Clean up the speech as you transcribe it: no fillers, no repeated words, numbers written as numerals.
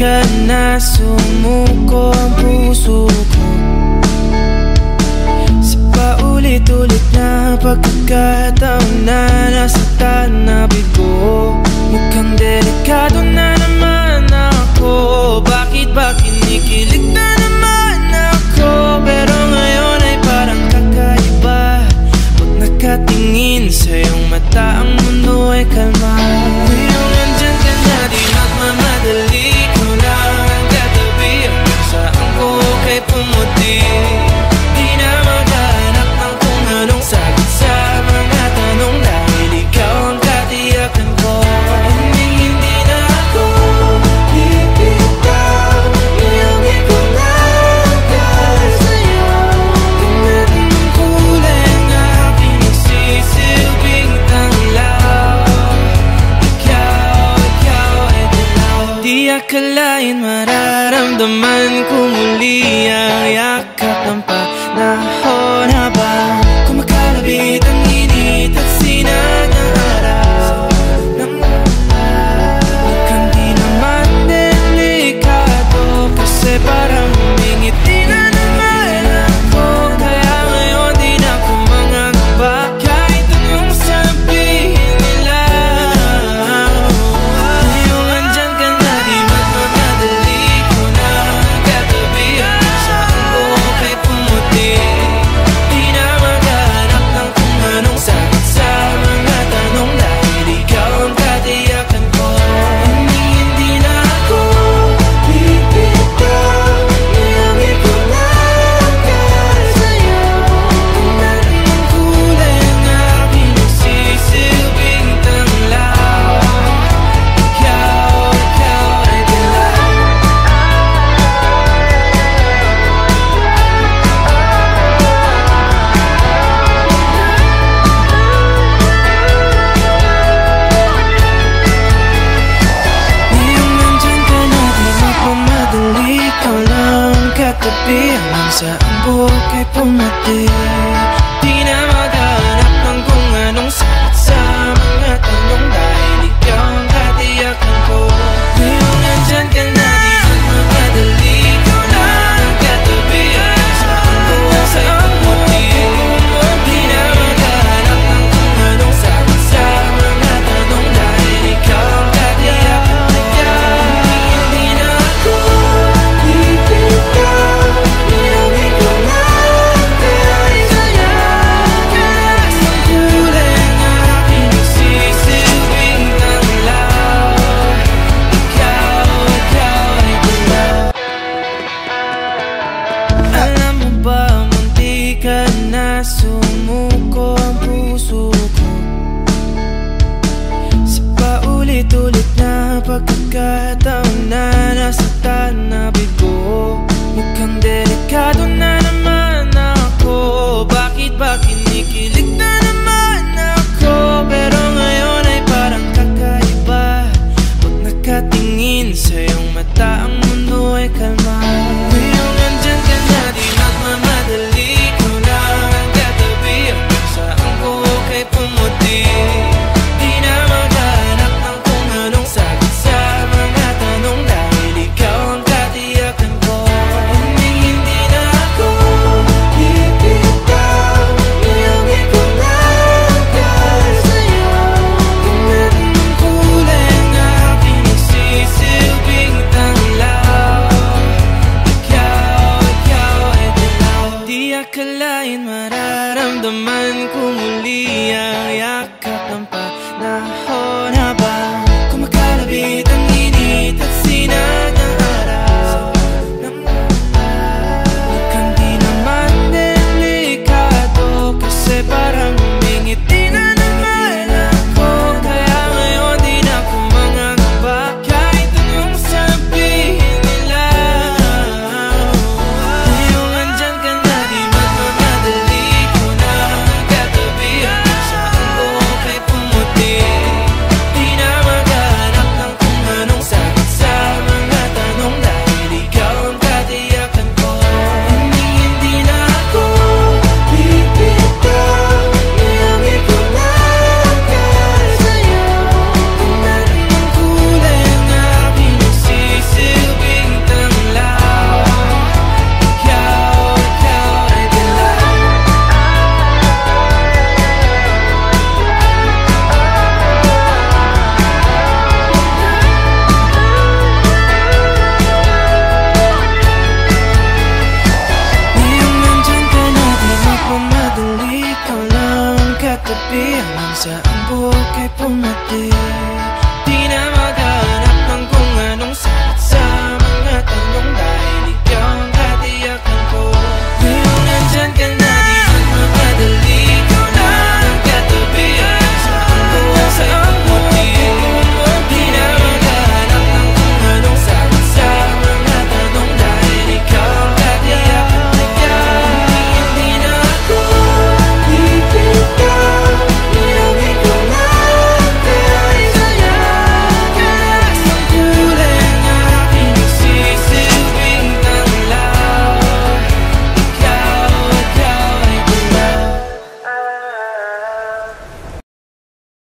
ka na, sumuko ang puso ko sa paulit-ulit na pagkakataon na nasaktan na bigo. Mukhang delikado na naman ako. Bakit ba kinikilig na naman ako? Pero ngayon ay parang kakaiba. Pag nakatingin sa iyong mata, ang mundo ay kalma. Ngayong nandyan ka na, di magmamadali. Ikaw lang ang katabi, ang saan ko kay pumuti. Di na maghanap ng kung anong sagot sa mga tanong, dahil ikaw ang katiyakan ko. Hindi na ako bibitaw, iyong ikaw lang sa'yo. Tingnan ng kulay ang aking nagsisilbing tanglaw. Ikaw ay dilaw. Di akalain mararamdaman ko muli ang yakap ng panahon habang kumakalabit ang init at sinag ng araw. Mukhang di naman delikado, kasi parang humingiti na naman ako. Kaya ngayon di na ako mangangamba, kahit anong sabihin nila. Ngayong andyan ka na, di magmamadali. Ko na ang katabi, ang saan ko kay pumuti. Di na maghanap ng kung anong sagot sa mga tanong, dahil ikaw ang katiyakan ko. Hindi na ako bibitaw, iyong ikaw lang sa'yo. Tingnan ng kulay ang aking nagsisilbing tanglaw. Ikaw ay dilaw. Ngayong nandyan ka na, di magmamadali. Ikaw lang ang katabi, hanggang saan buhok ay pumati. Di na maghanap ng kung anong sagot sa mga tanong, dahil ikaw ang katiyakan ko. Ngayong nandyan ka na, di magmamadali. Ikaw lang ang katabi, hanggang saan buhok ay pumati. Di na maghanap ng kung anong sagot sa mga tanong, dahil ikaw ang katiyakan ko. Hindi na ako bibitaw, iyong ikaw lang sa'yo. Kalas ng kulay ang aking nagsisilbing tanglaw. Ikaw ay dilaw. Alam mo ba, munti ka na, sumuko ang puso ko sa paulit-ulit na pagkakataon na nasaktan na bigo. Mukhang delikado na naman ako. Bakit ba kinikilig na naman ako? Pero ngayon ay parang kakaiba. Pag nakatingin sa iyong mata, ang mundo ay kalma. Ngayong andyan ka na, di magmamadali. Ikaw lang ang katabi, ang saan ko kay pumuti. Di na maghanap ng kung anong sagot sa mga tanong, dahil ikaw ang katiyakan ko. Minsan ang buhok ay pumatay.